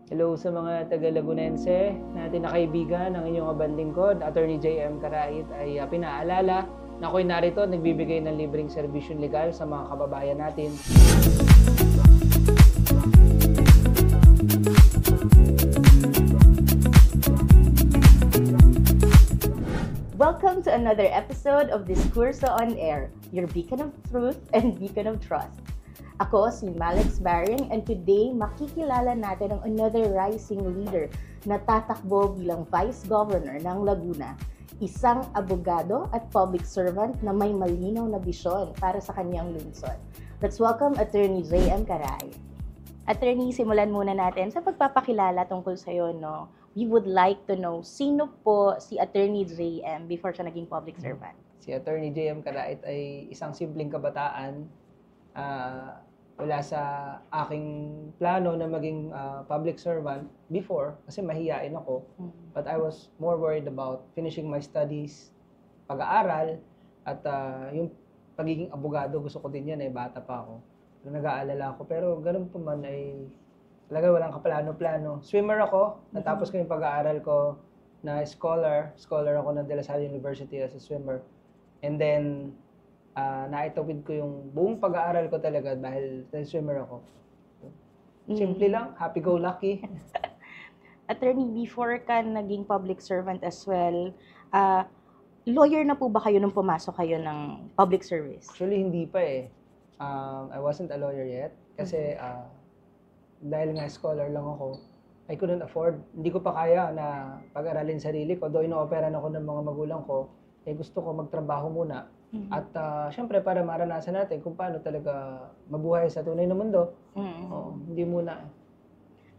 Hello sa mga taga-Lagunense natin na kaibigan, ang inyong abang lingkod, Attorney J.M. Karait ay pinaalala na ako'y narito at nagbibigay ng libreng serbisyon legal sa mga kababayan natin. Welcome to another episode of Discurso on Air, your beacon of truth and beacon of trust. Ako si Malex Baring, and today makikilala natin ang another rising leader na tatakbo bilang Vice Governor ng Laguna. Isang abogado at public servant na may malinaw na bisyon para sa kanyang lungsod. Let's welcome Attorney J.M. Karait. Attorney, simulan muna natin sa pagpapakilala tungkol sa'yo, no? We would like to know, sino po si Attorney J.M. before siya naging public servant? Si Attorney J.M. Karait ay isang simpleng kabataan wala sa aking plano na maging public servant before kasi mahiyain ako. But I was more worried about finishing my studies, pag-aaral, at yung pagiging abogado, gusto ko din yan bata pa ako. So, nag-aalala ako, pero ganun pa man ay talaga walang kaplano-plano. Swimmer ako, natapos ko yung pag-aaral ko na scholar ako ng De La Salle University as a swimmer. And then, naitawid ko yung buong pag-aaral ko talaga dahil swimmer ako. Simple lang, happy-go-lucky. Attorney, before ka naging public servant as well, lawyer na po ba kayo nung pumasok kayo ng public service? Actually, hindi pa I wasn't a lawyer yet kasi dahil nga scholar lang ako, I couldn't afford. Hindi ko pa kaya na pag-aralin sarili ko. Though ino-operan ako ng mga magulang ko, gusto ko magtrabaho muna. At syempre, para maranasan natin kung paano talaga mabuhay sa tunay na mundo, hindi muna.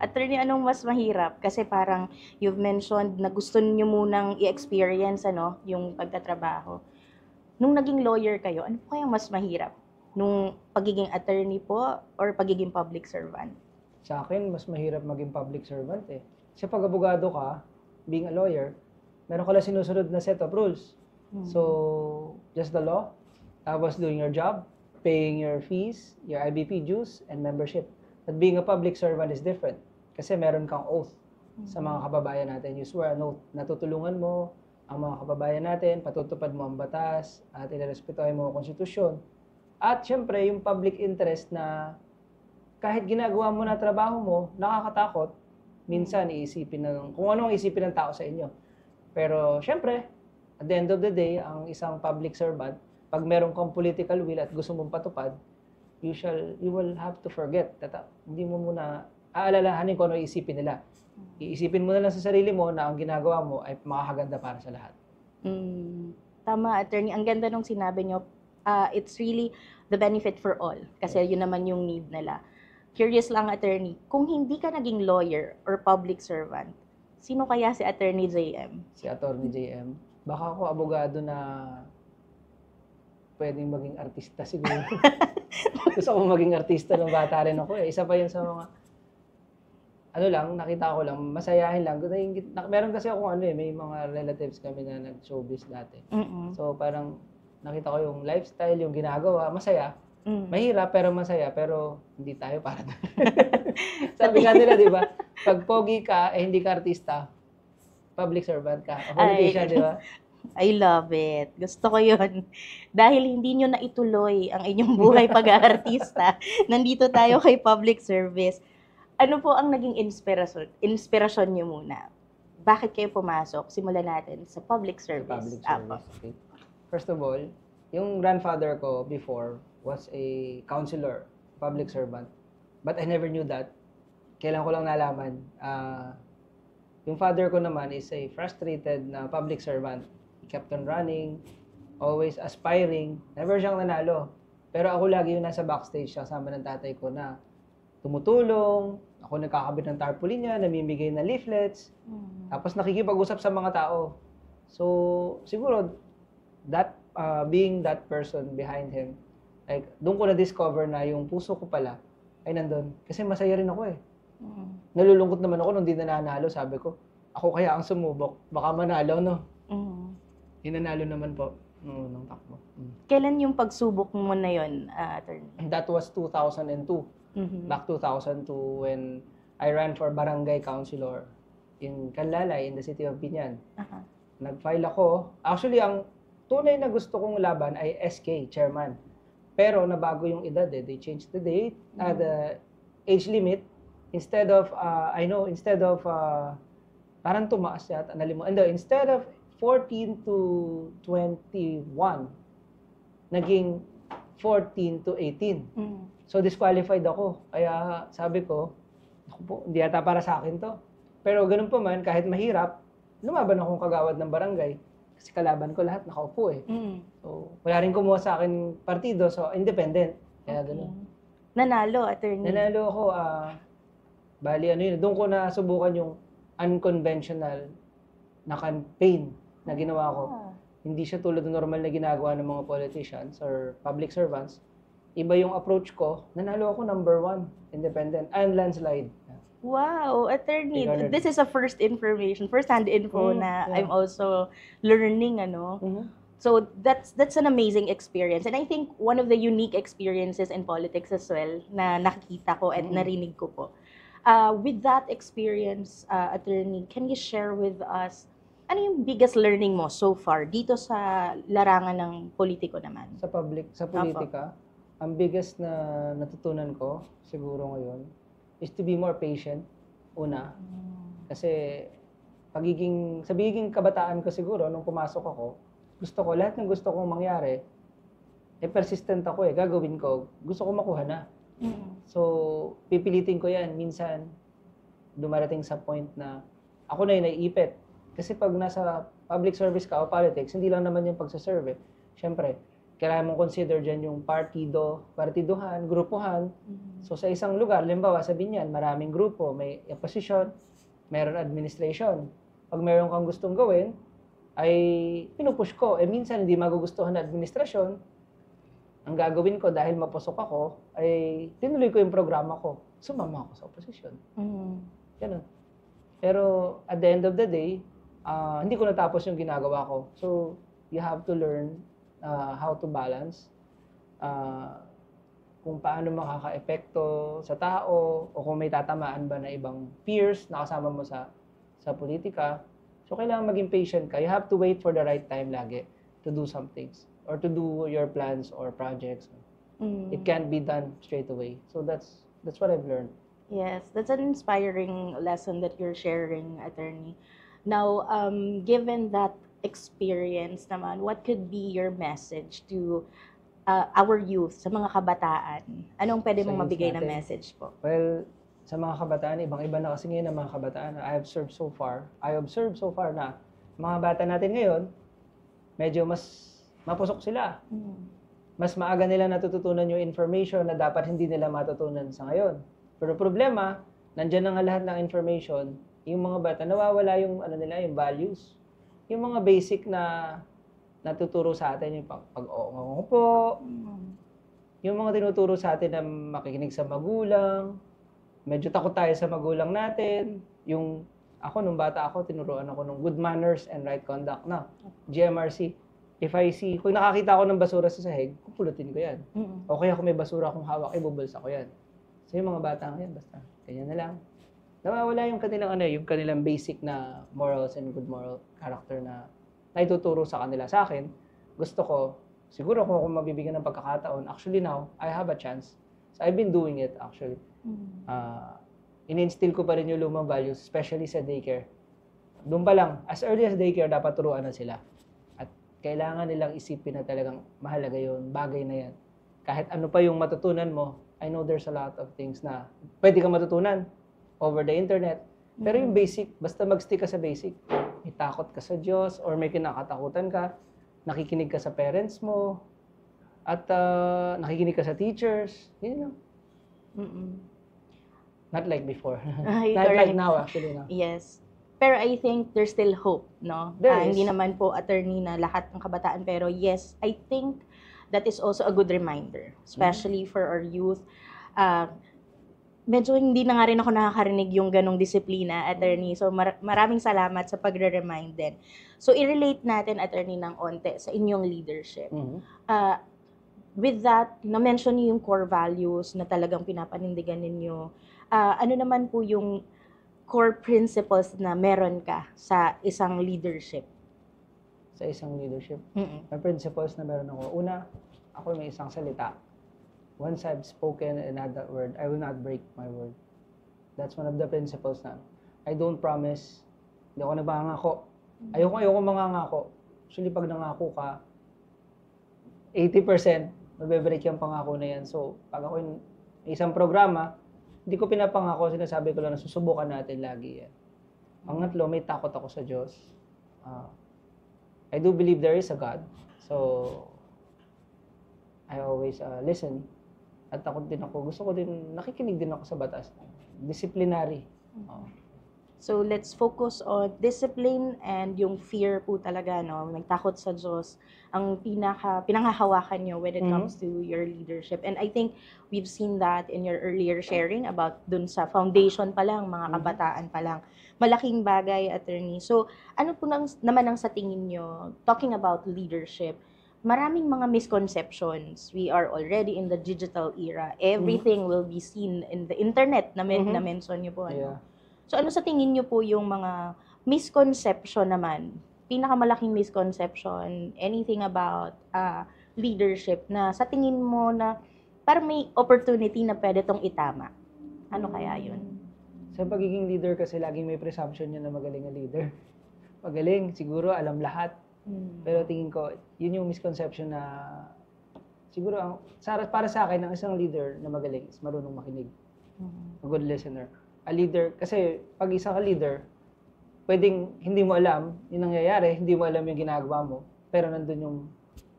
Attorney, anong mas mahirap? Kasi parang you've mentioned na gusto niyo munang i-experience yung pagtatrabaho. Nung naging lawyer kayo, ano po kayang mas mahirap? Nung pagiging attorney po or pagiging public servant? Sa akin, mas mahirap maging public servant Kasi pag abogado ka, being a lawyer, meron ka lang sinusunod na set of rules. So, just the law, was doing your job, paying your fees, your IBP dues, and membership. But being a public servant is different. Kasi meron kang oath sa mga kababayan natin. You swear an oath na tutulungan mo ang mga kababayan natin, patutupad mo ang batas, at ilarespetuhin mo ang konstitusyon. At syempre, yung public interest na kahit ginagawa mo na trabaho mo, nakakatakot, minsan iisipin kung anong isipin ng tao sa inyo. Pero syempre, at the end of the day, ang isang public servant, pag meron kang political will at gusto mong patupad, you will have to forget that hindi mo muna aalalahanin kung ano isipin nila. Iisipin mo na lang sa sarili mo na ang ginagawa mo ay makakaganda para sa lahat. Tama, attorney. Ang ganda nung sinabi nyo, it's really the benefit for all. Kasi yun naman yung need nila. Curious lang, attorney, kung hindi ka naging lawyer or public servant, sino kaya si Attorney JM? Si Attorney JM? Baka ako abogado na pwedeng maging artista siguro. Gusto ko maging artista nung bata rin ako Isa pa yun sa mga nakita ko lang, masayahin lang. Meron kasi ako may mga relatives kami na nag-showbiz dati. So parang nakita ko yung lifestyle, yung ginagawa, masaya. Mahirap pero masaya, pero hindi tayo para doon. Sabi nga nila, di ba? Pag pogi ka, hindi ka artista, public servant ka. O politician, di ba? I love it. Gusto ko yun. Dahil hindi nyo na ituloy ang inyong buhay pag-aartista, nandito tayo kay public service. Ano po ang naging inspirasyon nyo muna? Bakit kayo pumasok? Simulan natin sa public service. Public service, okay. First of all, yung grandfather ko before was a counselor, public servant. But I never knew that. Kailan ko lang nalaman. Yung father ko naman is a frustrated na public servant. He kept on running, always aspiring. Never siyang nanalo. Pero ako lagi yung nasa backstage kasama ng tatay ko na tumutulong. Ako nagkakabit ng tarpaulin niya, namimigay ng leaflets. Tapos nakikipag-usap sa mga tao. So, siguro, that being that person behind him, like, doon ko na-discover na yung puso ko pala ay nandun. Kasi masaya rin ako Nalulungkot naman ako nung di nanalo, sabi ko. Ako kaya ang sumubok. Baka manalo, no? Hinanalo naman po nung takbo. Kailan yung pagsubok mo na yun, attorney? That was 2002. Back 2002 when I ran for barangay councilor in Canlalay, in the city of Biñan. Aha. Nag-file ako. Actually, ang tunay na gusto kong laban ay SK, chairman. Pero nabago yung edad eh. They changed the date, the age limit. Instead of, parang tumaas yata, instead of 14 to 21, naging 14 to 18. So, disqualified ako. Kaya sabi ko, naku po, hindi yata para sa akin to. Pero ganun pa man, kahit mahirap, lumaban akong kagawad ng barangay. Kasi kalaban ko lahat, nakaupo eh. So, wala rin kumuha sa akin partido, so independent. Kaya ganun. Nanalo, attorney. Nanalo ako, doon ko na subukan yung unconventional na campaign na ginawa ko. Hindi siya tulad ng normal na ginagawa ng mga politicians or public servants. Iba yung approach ko. Nanalo ako number 1, independent, and landslide. Wow, attorney, Ikaw, this is a first-hand info na yeah. I'm also learning, So that's an amazing experience. And I think one of the unique experiences in politics as well na nakikita ko at narinig ko po. With that experience, attorney, can you share with us ano yung biggest learning mo so far dito sa larangan ng politiko naman? Sa politika, ang biggest na natutunan ko siguro ngayon is to be more patient, una. Kasi sa pagiging kabataan ko siguro, nung pumasok ako, lahat ng gusto kong mangyari, persistent ako gagawin ko, gusto ko makuha na. So, pipilitin ko yan. Minsan, dumarating sa point na ako na yung naiipit. Kasi pag nasa public service ka o politics, hindi lang naman yung pagsaserve. Siyempre, kailangan mong consider dyan yung partiduhan, grupuhan. So sa isang lugar, limbawa sa Biñan, maraming grupo, may opposition, mayroon administration. Pag mayroon kang gustong gawin, ay pinupush ko. Minsan hindi magugustuhan na administrasyon. Ang gagawin ko dahil mapusok ako, ay tinuloy ko yung programa ko. Sumama ako sa opposition. Ganun. Pero at the end of the day, hindi ko natapos yung ginagawa ko. So you have to learn how to balance kung paano makaka-epekto sa tao o kung may tatamaan ba na ibang peers na kasama mo sa politika. So, kailangan maging patient ka. You have to wait for the right time lagi to do some things or to do your plans or projects. It can't be done straight away. So, that's what I've learned. Yes, that's an inspiring lesson that you're sharing, attorney. Now, given that experience naman, what could be your message to our youth, sa mga kabataan? Anong pwede mong mabigay na message po? Well, sa mga kabataan, ibang-iba na kasi ngayon ang mga kabataan. I observed so far na mga bata natin ngayon, medyo mas mapusok sila. Mas maaga nila natututunan yung information na dapat hindi nila matutunan sa ngayon. Pero problema, nandyan na nga lahat ng information, yung mga bata, nawawala yung yung values. Yung mga basic na natuturo sa atin, yung pag-oo po, yung mga tinuturo sa atin na makikinig sa magulang, medyo takot tayo sa magulang natin. Nung bata ako, tinuruan ako ng good manners and right conduct na, GMRC. Kung nakakita ako ng basura sa sahig, pupulutin ko yan. O kaya kung may basura akong hawak, ibubulsa ko yan. So yung mga bata ngayon, basta, ganyan na lang. Nawawala yung kanilang basic na morals and good moral character na naituturo sa kanila. Sa akin, gusto ko, siguro kung ako mabibigyan ng pagkakataon, actually now, I have a chance. So I've been doing it actually. In-instill ko pa rin yung lumang values, especially sa daycare. Doon pa lang, as early as daycare, dapat turuan na sila. At kailangan nilang isipin na talagang mahalaga yun, bagay na yan. Kahit ano pa yung matutunan mo, I know there's a lot of things na pwede kang matutunan over the internet. Pero yung basic, basta mag-stick ka sa basic. May takot ka sa Diyos or may kinakatakutan ka, nakikinig ka sa parents mo, at nakikinig ka sa teachers. Yun lang. Not like before. Not like now, actually. No? Yes. Pero I think there's still hope, no? Hindi naman po, attorney, na lahat ng kabataan. Pero yes, I think that is also a good reminder, especially for our youth. Medyo hindi na nga rin ako nakakarinig yung ganong disiplina, attorney. So, maraming salamat sa pagre-remind din. So, i-relate natin, attorney, ng onte sa inyong leadership. With that, na-mention niyo yung core values na talagang pinapanindigan ninyo. ano naman po yung core principles na meron ka sa isang leadership? Sa isang leadership, Mm-mm. may principles na meron ako. Una, ako may isang salita. Once I've spoken and had that word, I will not break my word. That's one of the principles na I don't promise. Hindi ako nagmangako. Ayoko mangangako. Actually, pag nangako ka, 80% mabe-break yung pangako na yan. So, pag ako yung isang programa, hindi ko pinapangako, sinasabi ko lang na susubukan natin lagi yan. Pangatlo, may takot ako sa Diyos. I do believe there is a God. So, I always listen. At takot din ako. Gusto ko din, nakikinig din ako sa batas. Disciplinary. So, let's focus on discipline and yung fear po talaga, no? Nagtakot sa Diyos, ang pinanghahawakan nyo when it comes to your leadership. And I think we've seen that in your earlier sharing about dun sa foundation pa lang, mga kabataan pa lang. Malaking bagay, attorney. So, ano po naman ang sa tingin nyo, talking about leadership, maraming mga misconceptions. We are already in the digital era. Everything will be seen in the internet na mention nyo po. Ano? Yeah. So ano sa tingin nyo po yung mga misconception naman? Pinakamalaking misconception, anything about leadership na sa tingin mo na parang may opportunity na pwede tong itama? Ano kaya yun? Sa pagiging leader kasi laging may presumption yun na magaling na leader. Magaling, siguro alam lahat. Pero tingin ko, yun yung misconception na siguro para sa akin, ang isang leader na magaling is marunong makinig. A good listener. A leader, kasi pag isa ka leader, pwedeng hindi mo alam yung nangyayari, hindi mo alam yung ginagawa mo, pero nandun yung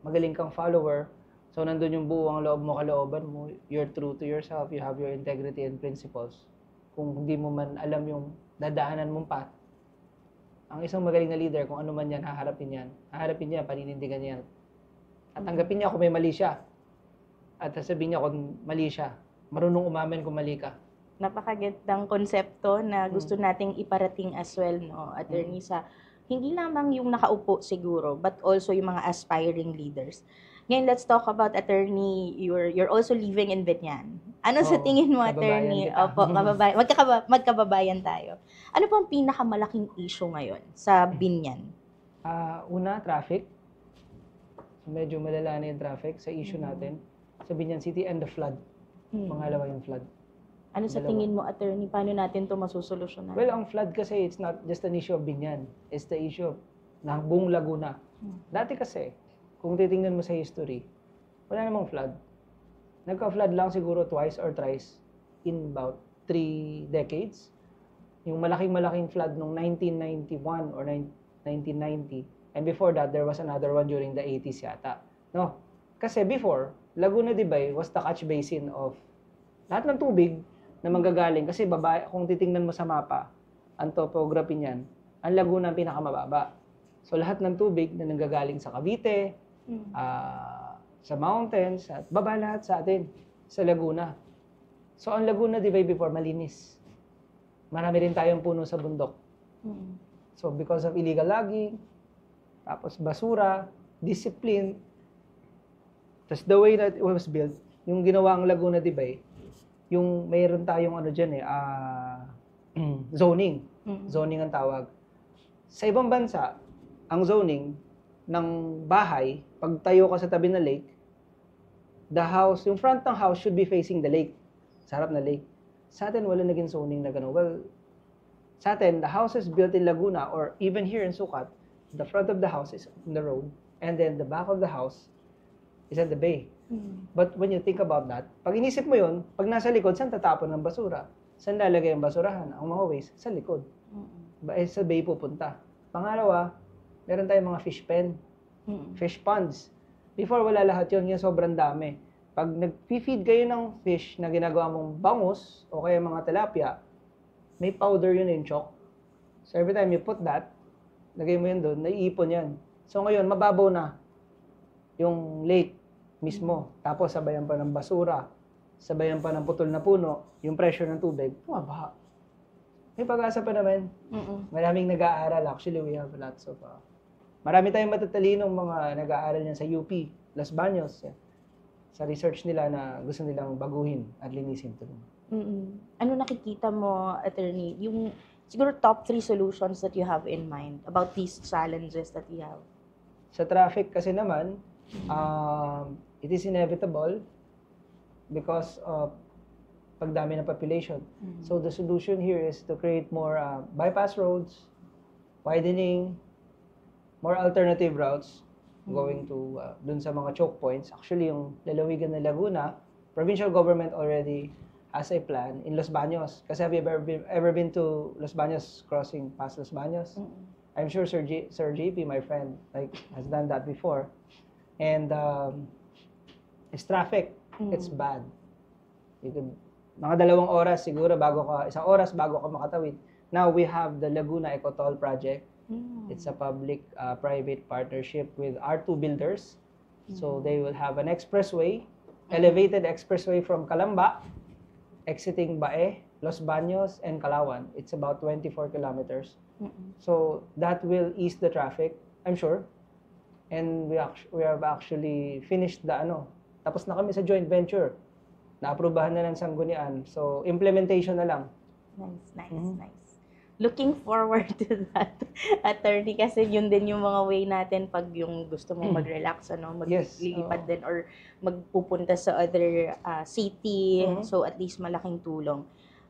magaling kang follower, so nandun yung buong loob mo, kalooban mo, you're true to yourself, you have your integrity and principles. Kung hindi mo man alam yung dadaanan mong path, ang isang magaling na leader, kung ano man yan, haharapin niya, paninindigan niya. At tanggapin niya kung may mali siya. At sasabihin niya kung mali siya. Marunong umamin kung mali ka. Napakagandang konsepto na gusto nating iparating as well, no, attorney, sa hindi lamang yung nakaupo siguro, but also yung mga aspiring leaders. Ngayon, let's talk about, attorney, you're also living in Binyan. Ano sa tingin mo, attorney? Opo, magkababayan tayo. Ano po ang pinakamalaking issue ngayon sa Binyan? Una, traffic. So, medyo malala na yung traffic sa issue natin. Sa Binyan City and the flood. Pangalawa yung flood. Ano sa tingin mo, attorney? Paano natin ito masusolusyonan? Well, ang flood kasi, it's not just an issue of Binyan. It's the issue of buong Laguna. Dati kasi, kung titingnan mo sa history, wala namang flood. Nagka-flood lang siguro twice or thrice in about 3 decades. Yung malaking flood noong 1991 or 1990. And before that, there was another one during the 80s yata. No? Kasi before, Laguna de Bay was the catch basin of lahat ng tubig na manggagaling. Kasi kung titingnan mo sa mapa, ang topography niyan, ang Laguna ang pinakamababa. So lahat ng tubig na nanggagaling sa Cavite, sa mountains, at baba lahat sa atin, sa Laguna. So ang Laguna de Bay before, malinis. Marami rin tayong puno sa bundok. So because of illegal logging, tapos basura, discipline, tas the way that it was built, yung ginawa ang Laguna de Bay, yung mayroon tayong zoning. Zoning ang tawag. Sa ibang bansa, ang zoning ng bahay, pag tayo ka sa tabi ng lake, yung front ng house should be facing the lake. Sa harap na lake. Sa atin, wala naging zoning na gano'n. Well, sa atin, the houses built in Laguna or even here in Sucat, the front of the house is on the road and then the back of the house is at the bay. But when you think about that, pag inisip mo yun, pag nasa likod, saan tatapon ng basura? Saan lalagay ang basurahan? Ang mga waste, sa likod. Sa bay pupunta. Pangalawa, meron tayong mga fish pen, fish ponds. Before, wala lahat yun, yung sobrang dami. Pag nag-feed kayo ng fish na ginagawa mong bangus o kaya mga tilapia, may powder yun yung chalk. So every time you put that, lagay mo yun doon, naiipon yan. So ngayon, mababaw na yung lake mismo. Tapos sabayan pa ng basura, sabayan pa ng putol na puno, yung pressure ng tubig, bumabaha. May pag-asa pa naman. Maraming nag-aaral. Actually, we have lots of... marami tayong matatalinong mga nag-aaral yan sa UP, Los Baños. Sa research nila na gusto nilang baguhin at linisin ito. Ano nakikita mo, attorney, yung siguro top 3 solutions that you have in mind about these challenges that you have? Sa traffic kasi naman, it is inevitable because of pagdami ng population. So the solution here is to create more bypass roads, widening, more alternative routes going to dun sa mga choke points. Actually, yung lalawigan ng Laguna, provincial government already has a plan in Los Baños. Kasi have you ever been to Los Baños, crossing past Los Baños? I'm sure Sir JP, my friend, has done that before. And it's traffic. It's bad. You could, mga 2 oras siguro isang oras bago ka makatawid. Now we have the Laguna Ecotoll project. It's a public-private partnership with R2 Builders. So they will have an expressway, elevated expressway from Calamba, exiting Bae, Los Baños, and Calauan. It's about 24 kilometers. So that will ease the traffic, I'm sure. And we have actually finished tapos na kami sa joint venture. Naaprubahan na ng Sanggunian. So implementation na lang. Nice. Looking forward to that, attorney, kasi yun din yung mga way natin pag yung gusto mong mag-relax, maglilipad din or magpupunta sa other city, so at least malaking tulong.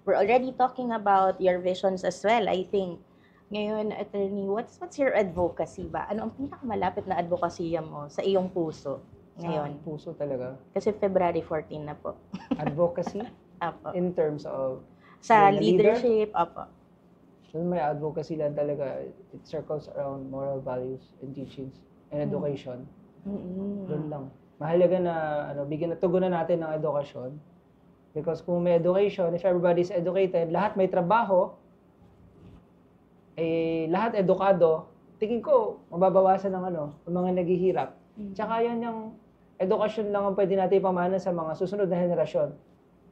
We're already talking about your visions as well, I think. Ngayon, attorney, what's your advocacy ba? Ano ang pinakamalapit na advocacy mo sa iyong puso ngayon? Sa puso talaga. Kasi February 14 na po. Advocacy? Apo. In terms of sa leadership, apo. So may advocacy lang talaga. It circles around moral values and teachings and education. Doon lang. Mahalaga na bigyan tugunan natin ng edukasyon. Because kung may education, if everybody is educated, lahat may trabaho, lahat edukado, tingin ko mababawasan ng ng mga naghihirap. Tsaka yan yung edukasyon lang ang pwede natin ipamana sa mga susunod na henerasyon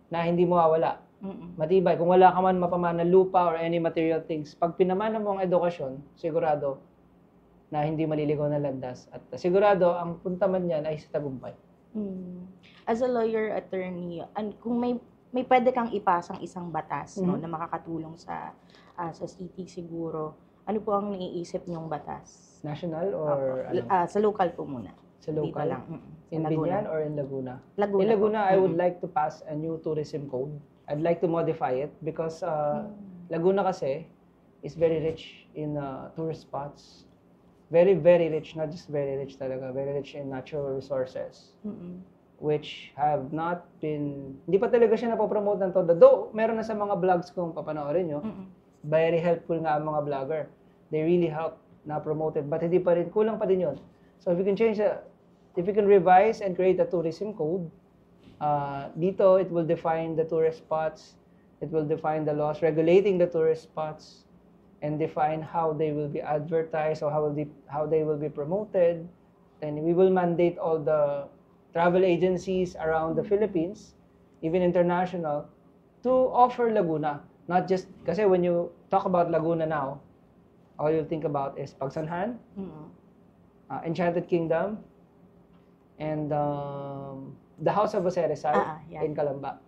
na hindi mawawala. Matibay. Kung wala ka man mapamana lupa or any material things, pag pinamana mo ang edukasyon, sigurado na hindi maliligaw na landas. At sigurado, ang punta man yan ay sa tagumpay. As a lawyer, attorney, kung may pwede kang ipasang isang batas na makakatulong sa city siguro, ano po ang naiisip niyong batas? National or sa local po muna. Sa local? Dito lang. In Binyan or in Laguna? Laguna in Laguna, po. I would like to pass a new tourism code. I'd like to modify it because Laguna kasi is very rich in tourist spots. Very, very rich. Not just very rich talaga. Very rich in natural resources. Which have not been... Hindi pa talaga siya napopromote ng todo. Though, meron na sa mga vlogs kung papanoorin nyo. Very helpful nga ang mga vlogger. They really help na promoted. But hindi pa rin, kulang pa din yun. So if you can if you can revise and create a tourism code, dito, it will define the tourist spots, it will define the laws regulating the tourist spots, and define how they will be advertised or how they will be promoted. And we will mandate all the travel agencies around the Philippines, even international, to offer Laguna. Not just, kasi when you talk about Laguna now, all you think about is Pagsanhan, Enchanted Kingdom, and the House of Jose Rizal in Calamba.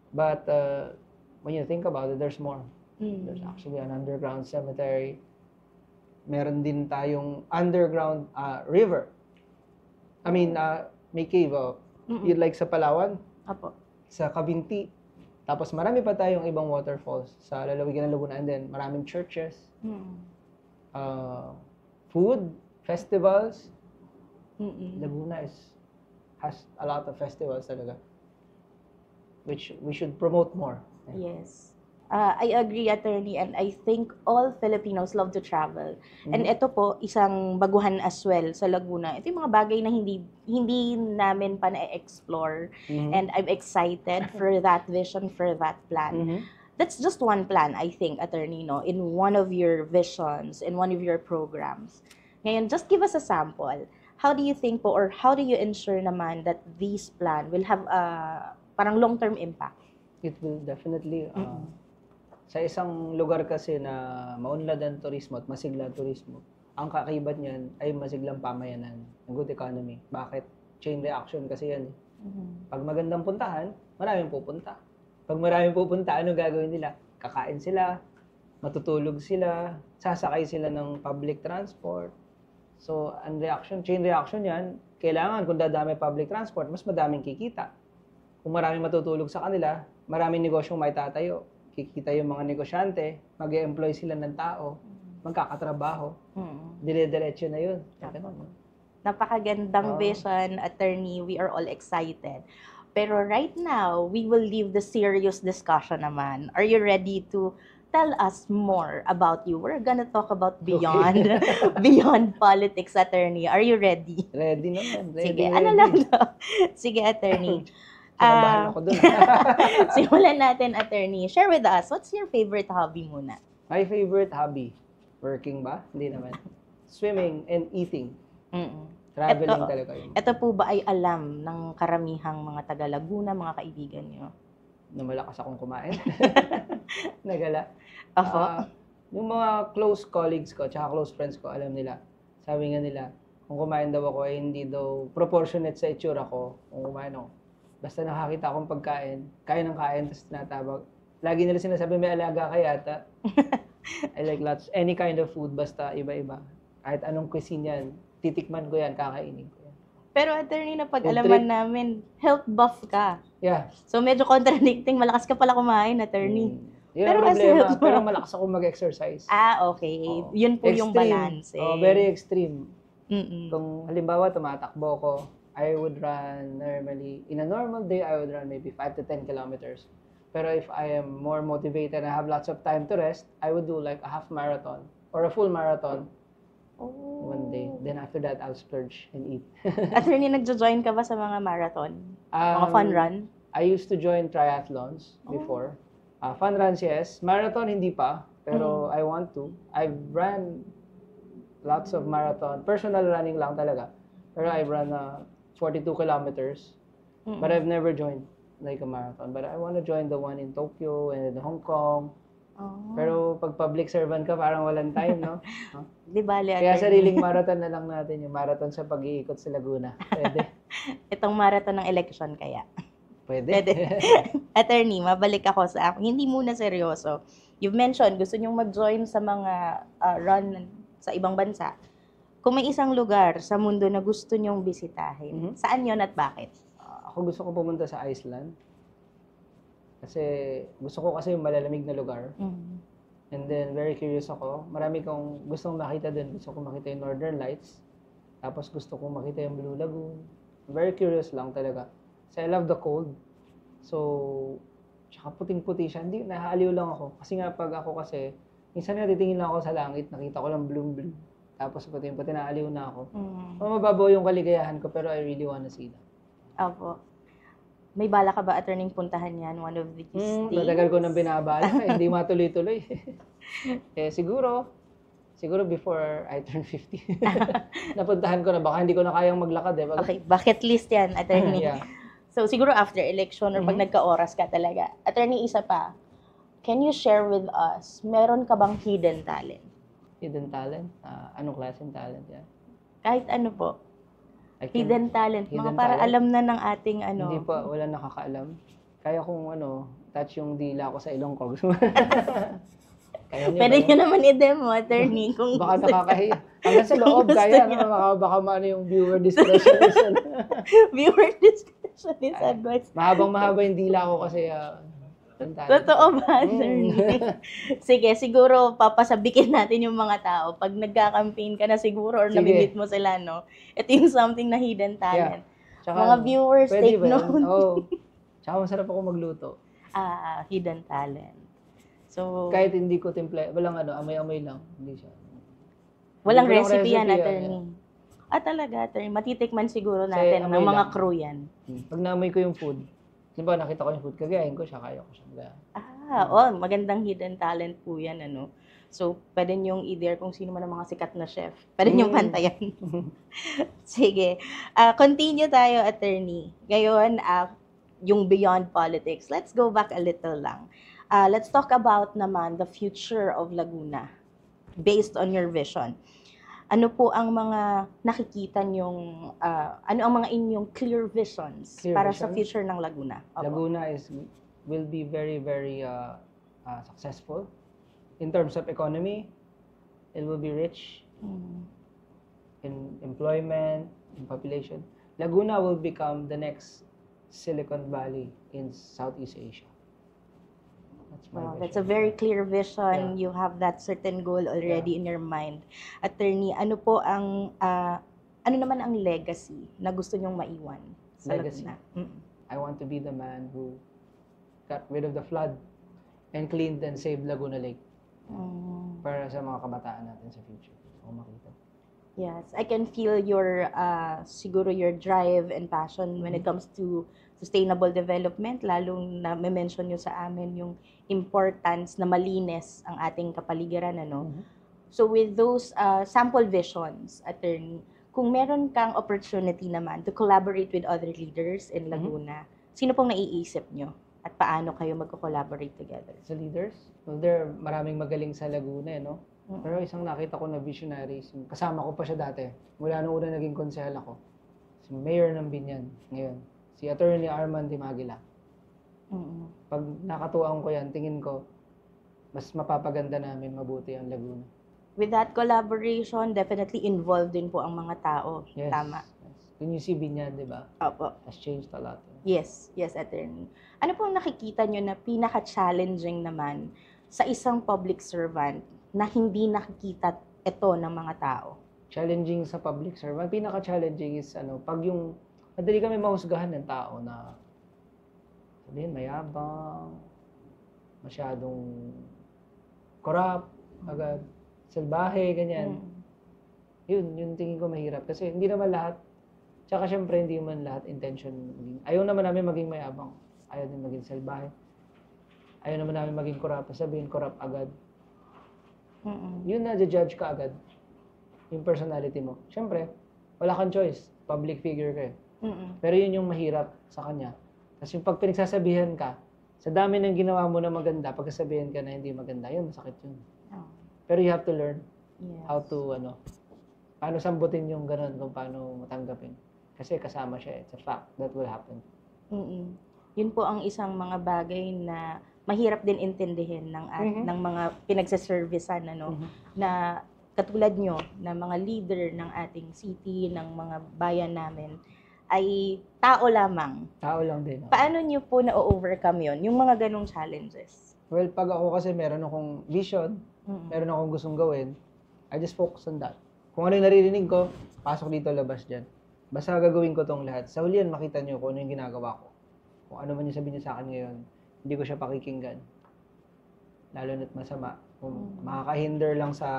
But when you think about it, there's more. There's actually an underground cemetery. Meron din tayong underground river. I mean, may cave. Yun like sa Palawan, Apo. sa Cavinti. Tapos marami pa tayong ibang waterfalls sa lalawigan ng Laguna. And then maraming churches, food, festivals. Laguna has a lot of festivals talaga, which we should promote more. Yes. I agree, attorney, and I think all Filipinos love to travel. And ito po, isang baguhan as well sa Laguna. Ito yung mga bagay na hindi namin pa na-explore. And I'm excited for that vision, for that plan. That's just one plan, I think, attorney, no, in one of your visions, in one of your programs. Ngayon, just give us a sample. How do you think po, or how do you ensure naman that this plan will have a parang long-term impact? It will definitely. Sa isang lugar kasi na maunlad ang turismo at masigla ang turismo, ang kaakibat niyan ay masiglang pamayanan, ng good economy. Bakit? Chain reaction kasi yan. Pag magandang puntahan, maraming pupunta. Pag maraming pupunta, ano gagawin nila? Kakain sila, matutulog sila, sasakay sila ng public transport. So, chain reaction yan, kailangan kung dadami public transport, mas madaming kikita. Kung maraming matutulog sa kanila, maraming negosyong may tatayo. Kikita yung mga negosyante, mag-e-employ sila ng tao, magkakatrabaho. Dire-diretso na yun. Napakagandang vision, attorney. We are all excited. Pero right now, we will leave the serious discussion naman. Are you ready to tell us more about you? We're gonna talk about beyond beyond politics, attorney. Are you ready? Ready naman. Sige, ano lang to? Sige, attorney. Kinabahan ako dun. Simulan natin, attorney. Share with us, what's your favorite hobby muna? My favorite hobby? Working ba? Hindi naman. Swimming and eating. Traveling talaga yun. Ito po ba ay alam ng karamihang mga taga Laguna, mga kaibigan niyo? Na malakas akong kumain. Nagala. Ako? Yung mga close colleagues ko, tsaka close friends ko, alam nila. Sabi nga nila, kung kumain daw ako, ay hindi daw proportionate sa itsura ko kung kumain ako. Basta nakakita akong pagkain, kain ng kain, tapos tinatawag. Lagi nila sinasabi, may alaga ka yata. I like any kind of food, basta iba-iba. Kahit anong cuisine yan, titikman ko yan, kakainin ko yan. Pero attorney, na pag-alaman namin, health buff ka. Yeah. So medyo contradicting, malakas ka pala kumain, attorney. Yun Pero ang problema, as pero malakas ako mag-exercise. Okay. Yun po yung balance. Very extreme. Mm-mm. Kung halimbawa tumatakbo ko, I would run normally, in a normal day, I would run maybe 5 to 10 kilometers. Pero if I am more motivated and I have lots of time to rest, I would do like a half marathon or a full marathon one day. Then after that, I'll splurge and eat. Attorney, nagjo-join ka ba sa mga marathon? Mga fun run? I used to join triathlons before. Fun runs, yes. Marathon, hindi pa. Pero I want to. I've run lots of marathon. Personal running lang talaga. Pero I've run 42 kilometers. But I've never joined like a marathon. But I want to join the one in Tokyo and in Hong Kong. Pero pag public servant ka, parang walang time, no? Di bale, Kaya sariling marathon na lang natin, yung marathon sa pag-iikot sa Laguna. Pwede. Itong marathon ng election kaya. Pwede. Attorney, mabalik ako sa akin. Hindi muna seryoso. You've mentioned, gusto nyong mag-join sa mga run sa ibang bansa. Kung may isang lugar sa mundo na gusto nyong bisitahin, saan yon at bakit? Ako gusto ko pumunta sa Iceland. Kasi gusto ko kasi yung malalamig na lugar. And then very curious ako. Marami kong gustong makita doon. Gusto ko makita yung Northern Lights. Tapos gusto ko makita yung Blue Lagoon. Very curious lang talaga. Kasi I love the cold. So, tsaka puting-puti siya. Hindi, nahaaliw lang ako. Kasi nga pag ako kasi, minsan nga titingin lang ako sa langit, nakita ko lang blue. Tapos puting-puti, nahaaliw na ako. Mababaw yung kaligayahan ko, pero I really wanna see that. Opo. May bala ka ba, attorney, puntahan yan one of these days? Matagal ko nang binabala. Hindi matuloy-tuloy. Siguro before I turn 50. Napuntahan ko na. Baka hindi ko na kayang maglakad eh. Okay, bucket list yan, attorney. Yeah. So, siguro after election or pag nagka-oras ka talaga. Attorney, isa pa. Can you share with us, meron ka bang hidden talent? Hidden talent? Anong klaseng talent yan? Kahit ano po. Hidden talent. Mga para talent? alam na ng ating Hindi pa, wala nakakaalam. Kaya kung touch yung dila ko sa ilong ko. Kaya niyo Pwede ba nyo naman i-demo, attorney. Kung baka nakakahiya. Hanggang sa loob, kaya. Baka maano yung viewer discretion. Viewer discretion is advice. Mahabang-mahaba yung dila ko kasi Totoo ba, attorney? Sige, siguro papasabikin natin yung mga tao. Pag nagka-campaign ka na siguro or nabibit mo sila, no? Ito yung something na hidden talent. Yeah. Tsaka, mga viewers, take note. Tsaka masarap ako magluto. Hidden talent. So, kahit hindi ko timple, walang amoy-amoy lang. Hindi siya. Walang recipe yan, attorney. Talaga, attorney. Matitikman siguro natin ng mga crew yan. Pag naamoy ko yung food, diba nakita ko yung food, kagayahin ko siya, kaya ko siya. Magandang hidden talent po yan, ano. So, pwede niyong i-dare kung sino man ang mga sikat na chef. Pwede niyong pantayan. Sige. Continue tayo, attorney. Ngayon, yung beyond politics. Let's go back a little lang. Let's talk about naman the future of Laguna based on your vision. Ano po ang mga nakikita niyong, ano ang mga inyong clear visions para sa future ng Laguna? Laguna is will be very, very successful. In terms of economy, it will be rich in employment, in population. Laguna will become the next Silicon Valley in Southeast Asia. That's my Wow, vision. that's a very clear vision. Yeah. You have that certain goal already in your mind. Attorney, ano po ang ano naman ang legacy na gusto nyong maiwan sa Legacy? Laguna? I want to be the man who got rid of the flood and cleaned and saved Laguna Lake para sa mga kabataan natin sa future. So, makita. Yes, I can feel your siguro your drive and passion when it comes to sustainable development, lalong na mention nyo sa amin yung importance na malinis ang ating kapaligiran, ano? So with those sample visions, attorney, kung meron kang opportunity naman to collaborate with other leaders in Laguna, sino pong naiisip nyo? At paano kayo magko-collaborate together? Sa leaders, well, there maraming magaling sa Laguna, no? Pero isang nakita ko na visionary, kasama ko pa siya dati. Mula nung una naging konsehal ako. Si Mayor ng Binyan ngayon. Si Attorney Arman Dimagila. Pag nakatuwang ko yan, tingin ko, mas mapapaganda namin mabuti ang Laguna. With that collaboration, definitely involved din po ang mga tao. Yes. Tama. Yes. When you see Binyan, di ba? Opo. Has changed a lot. Yes, attorney. Ano pong nakikita nyo na pinaka-challenging naman sa isang public servant na hindi nakikita ito ng mga tao? Challenging sa public servant. Pinaka-challenging is, pag yung, madali kami mahusgahan ng tao na, sabihin, mayabang, masyadong corrupt, agad, salbahe, ganyan. Yun tingin ko mahirap. Kasi hindi naman lahat, tsaka syempre hindi naman lahat intention. Ayaw naman namin maging mayabang. Ayaw din maging salbahe. Ayaw naman namin maging corrupt. Sabihin, corrupt agad. Yun na, judge ka agad. Yung personality mo. Syempre, wala kang choice. Public figure ka eh. Pero yun yung mahirap sa kanya. Kasi yung pag pinagsasabihan ka, sa dami ng ginawa mo na maganda, pagkasabihan ka na hindi maganda, yun, masakit yun. Pero you have to learn how to, paano sambutin yung ganun, kung paano matanggapin. Kasi kasama siya, it's a fact that will happen. Yun po ang isang mga bagay na mahirap din intindihin ng mga pinagsaservicean, na katulad nyo, na mga leader ng ating city, ng mga bayan namin, ay tao lamang. Tao lang din. Paano nyo po na-overcome yun, yung mga ganong challenges? Well, pag ako kasi meron akong vision, meron akong gustong gawin, I just focus on that. Kung ano yung naririnig ko, pasok dito, labas dyan. Basta gagawin ko tong lahat. Sa huli yan, makita nyo kung ano yung ginagawa ko. Kung ano man yung sabihin niya sa akin ngayon, hindi ko siya pakikinggan. Lalo na't masama. Kung makakahinder lang sa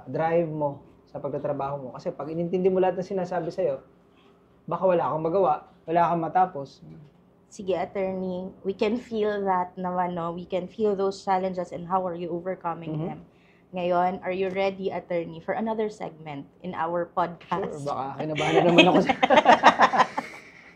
drive mo, sa pagtatrabaho mo. Kasi pag inintindi mo lahat ng sinasabi sa'yo, baka wala kang magawa, wala kang matapos. Sige, attorney, we can feel that naman, no? We can feel those challenges and how are you overcoming them. Ngayon, are you ready, attorney, for another segment in our podcast? Sure, baka kinabahan na naman ako sa...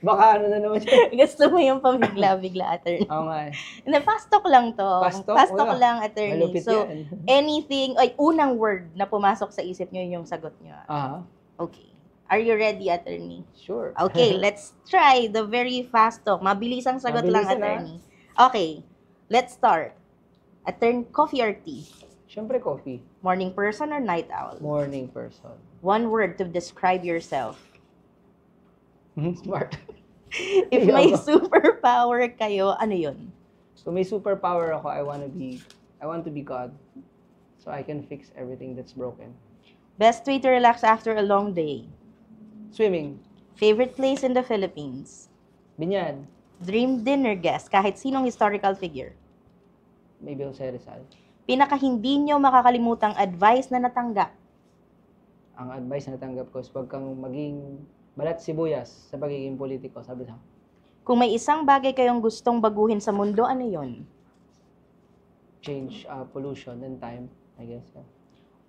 baka ano na naman siya. Gusto mo yung pabigla-bigla, attorney? Oo nga eh. Hindi, fast talk lang to. Fast talk? Fast talk Wala. lang, attorney. Malupit So, yan. anything, unang word na pumasok sa isip nyo yung sagot nyo. Aha, Okay. Are you ready, attorney? sure. Okay, let's try the very fast talk. Mabilis ang sagot lang, Mabilis na. attorney. Okay, let's start. Attorney, coffee or tea? Siyempre coffee. Morning person or night owl? Morning person. One word to describe yourself. Smart. If may superpower kayo, ano yun? So may superpower ako, I want to be God. So I can fix everything that's broken. Best way to relax after a long day? Swimming. Favorite place in the Philippines? Binyan. Dream dinner guest, kahit sinong historical figure? Maybe Jose Rizal. Pinaka hindi nyo makakalimutang advice na natanggap? Ang advice na natanggap ko is huwag kang maging balat sibuyas sa pagiging politiko, sabi sa Kung may isang bagay kayong gustong baguhin sa mundo, ano yun? change pollution and time, I guess. Yeah.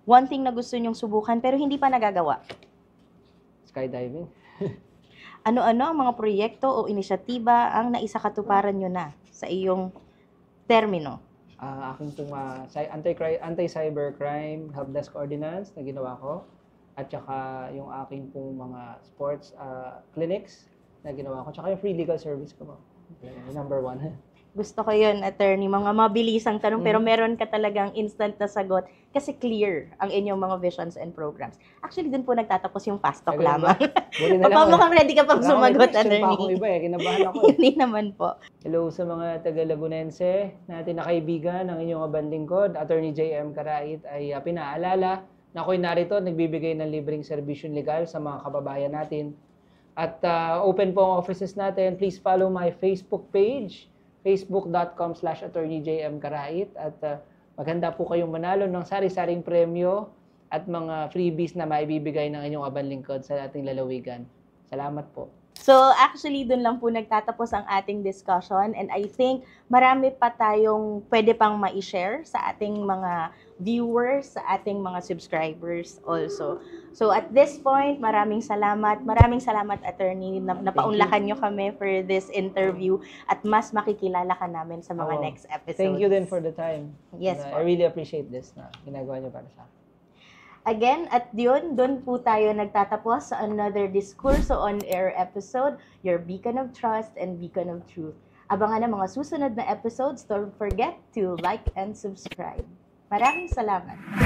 One thing na gusto nyong subukan pero hindi pa nagagawa? Skydiving. Ano-ano ang mga proyekto o inisyatiba ang naisakatuparan nyo na sa iyong termino? Aking pong anti-cybercrime helpdesk ordinance na ginawa ko. At saka yung aking pong mga sports clinics na ginawa ko. Tsaka yung free legal service ko mo. Number 1. Gusto ko yun, attorney. Mga mabilisang tanong, pero meron ka talagang instant na sagot kasi clear ang inyong mga visions and programs. Actually, dun po nagtatapos yung fast talk Ayun lamang. Buti na lang. Mukhang ready ka pang Wala akong may sumagot, question pa akong attorney. iba kinabahan ako eh. Hindi naman po. Hello sa mga taga-Lagunense natin na kaibigan ng inyong abang lingkod, Attorney J.M. Karait ay pinaalala na ako'y narito nagbibigay ng libreng serbisyon legal sa mga kababayan natin. At open po ang offices natin. Please follow my Facebook page, facebook.com/attorneyjmkarait at maganda po kayong manalo ng sari-saring premyo at mga freebies na maibibigay ng inyong abang lingkod sa ating lalawigan. Salamat po. So, actually, dun lang po nagtatapos ang ating discussion and I think marami pa tayong pwede pang ma-share sa ating mga viewers, sa ating mga subscribers also. So, at this point, maraming salamat. Maraming salamat, attorney, na napaunlakan nyo kami for this interview at mas makikilala ka namin sa mga next episodes. Thank you din for the time. Yes, And, po. I really appreciate this na ginagawa nyo para sa akin. Again, at yun, doon po tayo nagtatapos sa another Diskurso on Air episode, your beacon of trust and beacon of truth. Abangan ang mga susunod na episodes. Don't forget to like and subscribe. Maraming salamat.